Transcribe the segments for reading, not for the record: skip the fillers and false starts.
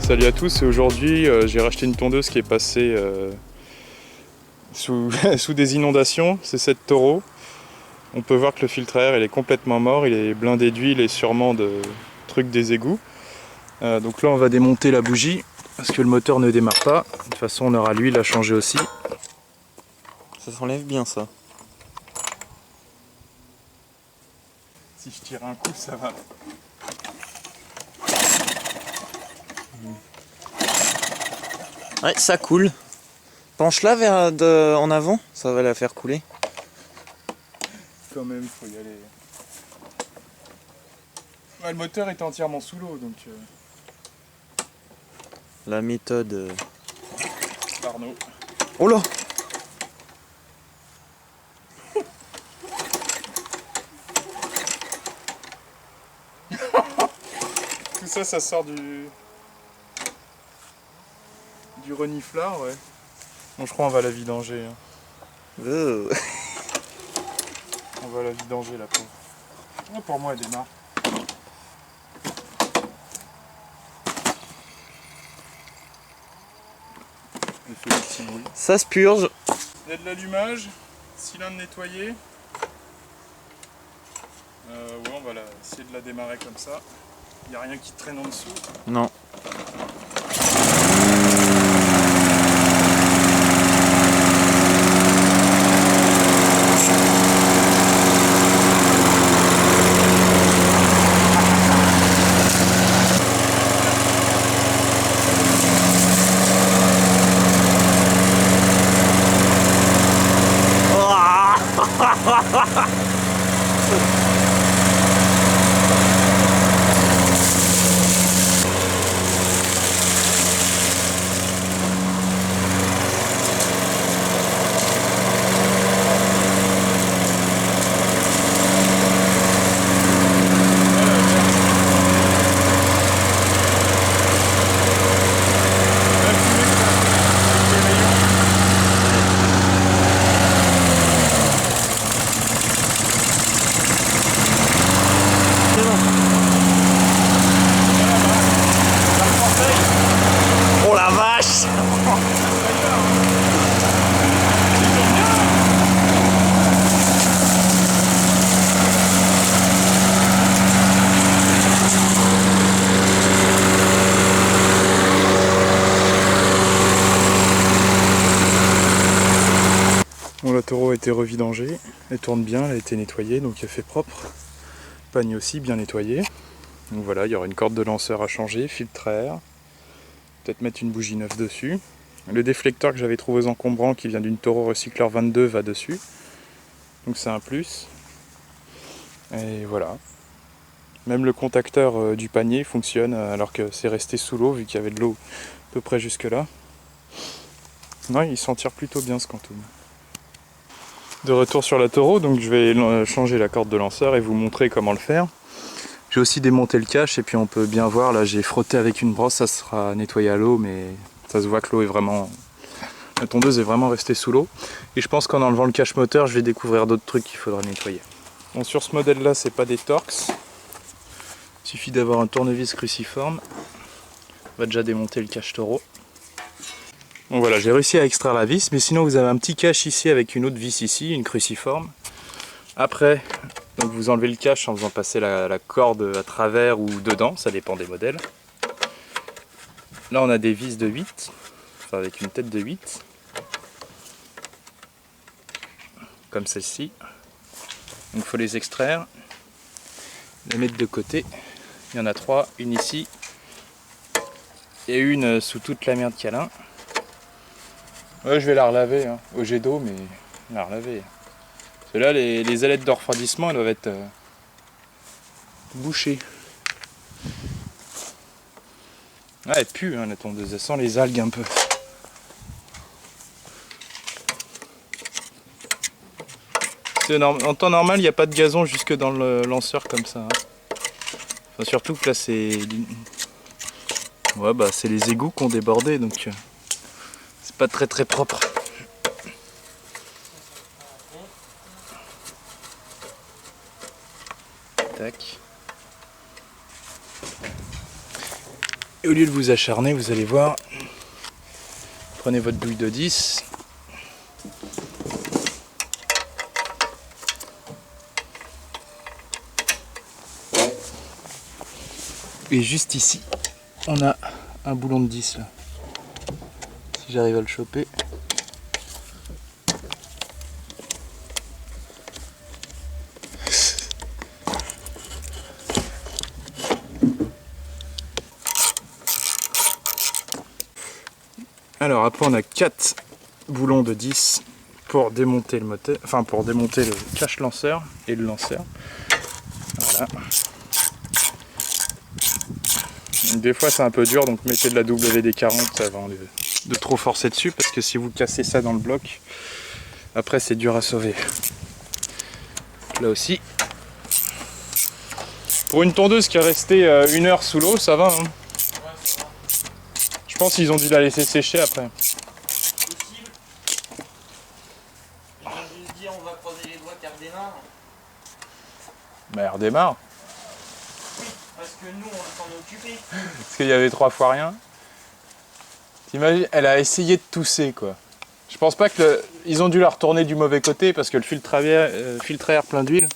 Salut à tous, et aujourd'hui j'ai racheté une tondeuse qui est passée sous, sous des inondations. C'est cette Toro. On peut voir que le filtre à air il est complètement mort, il est blindé d'huile et sûrement de trucs des égouts. Donc là on va démonter la bougie parce que le moteur ne démarre pas. De toute façon on aura l'huile à changer aussi. Ça s'enlève bien ça. Si je tire un coup ça va. Ouais, ça coule. Penche-la en avant, ça va la faire couler. Quand même faut y aller. Ouais, le moteur est entièrement sous l'eau donc... La méthode... Arnaud. Oh là! Tout ça, ça sort du reniflard, ouais. Bon, je crois qu'on va la vidanger. Hein. On va la vidanger, la pauvre. Oh, pour moi, elle démarre. Elle fait des petits bruits. Ça se purge. Il y a de l'allumage, cylindre nettoyé. Ouais, on va essayer de la démarrer comme ça. Il n'y a rien qui traîne en dessous. Non. Oh la vache! Bon, la Toro a été revidangée, elle tourne bien, elle a été nettoyée, donc elle fait propre. Pagne aussi bien nettoyé. Donc voilà, il y aura une corde de lanceur à changer, filtre à air. Peut-être mettre une bougie neuve dessus. Le déflecteur que j'avais trouvé aux encombrants qui vient d'une Toro Recycler 22 va dessus. Donc c'est un plus. Et voilà. Même le contacteur du panier fonctionne alors que c'est resté sous l'eau vu qu'il y avait de l'eau à peu près jusque là. Non, il s'en tire plutôt bien ce Quantum. De retour sur la Toro, donc je vais changer la corde de lanceur et vous montrer comment le faire. J'ai aussi démonté le cache et puis on peut bien voir, là j'ai frotté avec une brosse, ça sera nettoyé à l'eau, mais ça se voit que l'eau est vraiment... La tondeuse est vraiment restée sous l'eau. Et je pense qu'en enlevant le cache moteur, je vais découvrir d'autres trucs qu'il faudra nettoyer. Bon, sur ce modèle là, c'est pas des Torx. Il suffit d'avoir un tournevis cruciforme. On va déjà démonter le cache Toro. Bon voilà, j'ai réussi à extraire la vis, mais sinon vous avez un petit cache ici avec une autre vis ici, une cruciforme. Après, donc vous enlevez le cache en faisant passer la corde à travers ou dedans, ça dépend des modèles. Là on a des vis de 8, enfin avec une tête de 8. Comme celle-ci. Donc il faut les extraire, les mettre de côté. Il y en a 3, une ici et une sous toute la merde qu'il y a là. Ouais, je vais la relaver hein, au jet d'eau, mais la relaver. Parce que là, les ailettes de refroidissement, elles doivent être bouchées. Ah, elle pue hein, la tondeuse, elle sent les algues un peu. En temps normal, il n'y a pas de gazon jusque dans le lanceur comme ça. Hein. Enfin, surtout que là, c'est... Ouais, bah c'est les égouts qui ont débordé, donc c'est pas très propre. Tac. Et au lieu de vous acharner, vous allez voir, prenez votre douille de 10. Et juste ici, on a un boulon de 10 là. Si j'arrive à le choper. Alors après on a 4 boulons de 10 pour démonter le moteur, enfin pour démonter le cache lanceur et le lanceur. Voilà. Des fois c'est un peu dur, donc mettez de la WD-40 avant de trop forcer dessus, parce que si vous cassez ça dans le bloc, après c'est dur à sauver. Là aussi. Pour une tondeuse qui est restée 1 heure sous l'eau, ça va, hein. Je pense qu'ils ont dû la laisser sécher après. Possible. Ils ont juste dit on va croiser les doigts qu'elle redémarre. Bah elle redémarre. Oui, parce que nous on s'en est occupé. Parce qu'il y avait 3 fois rien. T'imagines, elle a essayé de tousser quoi. Je pense pas que ils ont dû la retourner du mauvais côté parce que le filtre à air plein d'huile.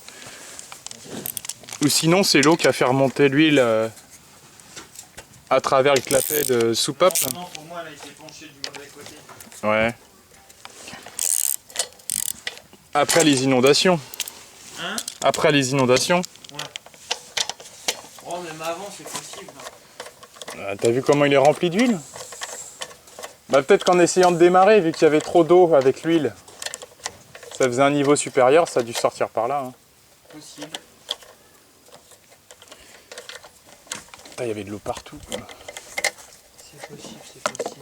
Ou sinon c'est l'eau qui a fait remonter l'huile à travers le clapet de soupape. Non, pour moi elle a été penchée du mauvais côté. Ouais. Après les inondations. Hein? Après les inondations. Ouais. Oh même avant c'est possible. T'as vu comment il est rempli d'huile? Bah peut-être qu'en essayant de démarrer, vu qu'il y avait trop d'eau avec l'huile, ça faisait un niveau supérieur, ça a dû sortir par là. Hein. Possible. Il y avait de l'eau partout. Quoi. C'est possible, c'est possible.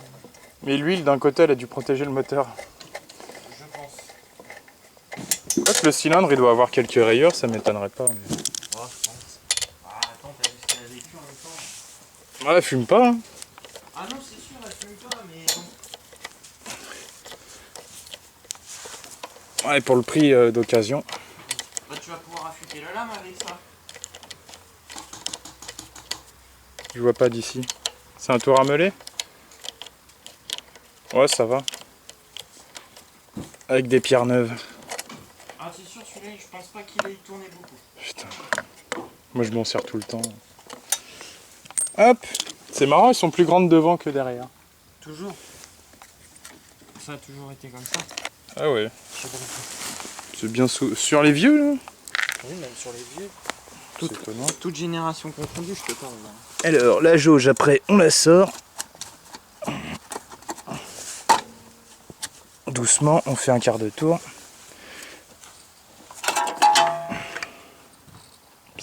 Mais l'huile d'un côté, elle a dû protéger le moteur. Je pense. Je crois que le cylindre, il doit avoir quelques rayures, ça m'étonnerait pas. Mais... Oh, je pense. Ah attends, t'as vu ce qu'elle a vécu en même temps? Ouais, elle fume pas. Hein. Ah non, c'est sûr, elle fume pas, mais bon. Ouais, pour le prix d'occasion. Bah tu vas pouvoir affûter la lame avec ça. Je vois pas d'ici. C'est un tour à meuler? Ouais, ça va. Avec des pierres neuves. Ah c'est sûr, celui-là, je pense pas qu'il ait tourné beaucoup. Putain. Moi, je m'en sers tout le temps. Hop! C'est marrant, elles sont plus grandes devant que derrière. Toujours. Ça a toujours été comme ça. Ah ouais. Je sais pas pourquoi. C'est bien sur les vieux, là? Oui, même sur les vieux. C'est étonnant. Toute génération confondue, je te parle. Là. Alors, la jauge, après, on la sort. Doucement, on fait un quart de tour.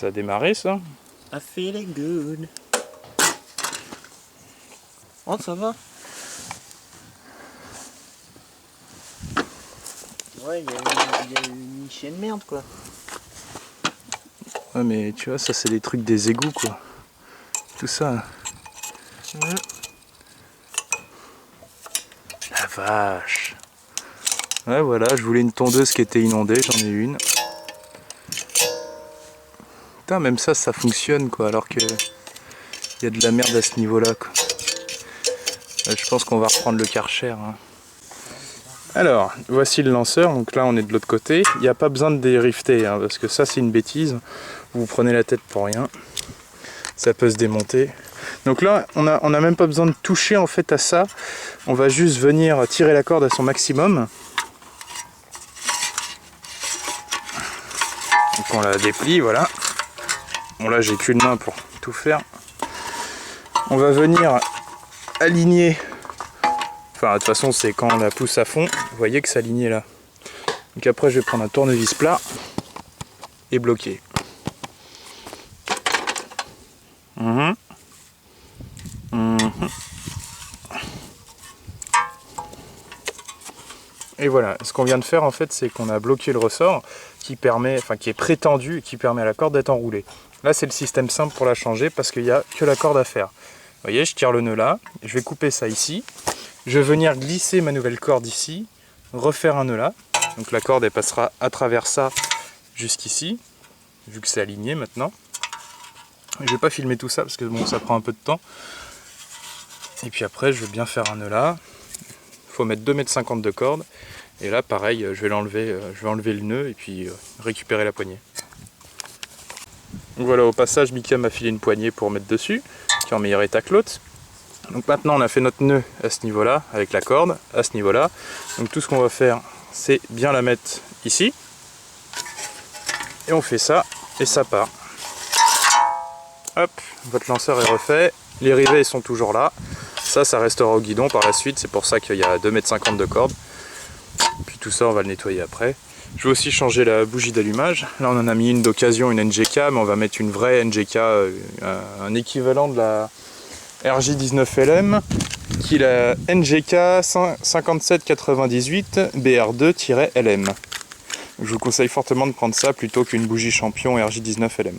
Ça a démarré, ça? I feeling good. Oh, ça va. Ouais, il y a une chienne de merde, quoi. Ouais, mais tu vois, ça, c'est des trucs des égouts, quoi. Tout ça. Ouais. La vache. Ouais, voilà, je voulais une tondeuse qui était inondée, j'en ai une. Putain, même ça fonctionne, quoi, alors que il y a de la merde à ce niveau-là, quoi. Je pense qu'on va reprendre le Karcher. Hein. Alors, voici le lanceur, donc là on est de l'autre côté. Il n'y a pas besoin de dérifter, hein, parce que ça c'est une bêtise. Vous vous prenez la tête pour rien. Ça peut se démonter. Donc là, on a même pas besoin de toucher en fait à ça. On va juste venir tirer la corde à son maximum. Donc on la déplie, voilà. Bon là j'ai qu'une main pour tout faire. On va venir aligner. Enfin de toute façon c'est quand on la pousse à fond. Vous voyez que c'est aligné là. Donc après je vais prendre un tournevis plat et bloquer. Et voilà, ce qu'on vient de faire en fait, c'est qu'on a bloqué le ressort qui permet, enfin qui est prétendu et qui permet à la corde d'être enroulée. Là c'est le système simple pour la changer parce qu'il n'y a que la corde à faire. Vous voyez, je tire le nœud là, je vais couper ça ici, je vais venir glisser ma nouvelle corde ici, refaire un nœud là, donc la corde elle passera à travers ça jusqu'ici, vu que c'est aligné maintenant. Je vais pas filmer tout ça parce que bon ça prend un peu de temps. Et puis après je vais bien faire un nœud là. Il faut mettre 2,50 m de corde. Et là pareil, je vais enlever le nœud et puis récupérer la poignée. Donc voilà, au passage Mika m'a filé une poignée pour mettre dessus, qui est en meilleur état que l'autre. Donc maintenant on a fait notre nœud à ce niveau là, avec la corde, à ce niveau là. Donc tout ce qu'on va faire, c'est bien la mettre ici. Et on fait ça, et ça part. Hop, votre lanceur est refait. Les rivets sont toujours là. Ça restera au guidon par la suite, c'est pour ça qu'il y a 2,50 m de corde. Puis tout ça on va le nettoyer après. Je vais aussi changer la bougie d'allumage. Là on en a mis une d'occasion, une NGK, mais on va mettre une vraie NGK, un équivalent de la RJ19LM, qui est la NGK 5798 BR2-LM. Je vous conseille fortement de prendre ça plutôt qu'une bougie champion RJ19LM.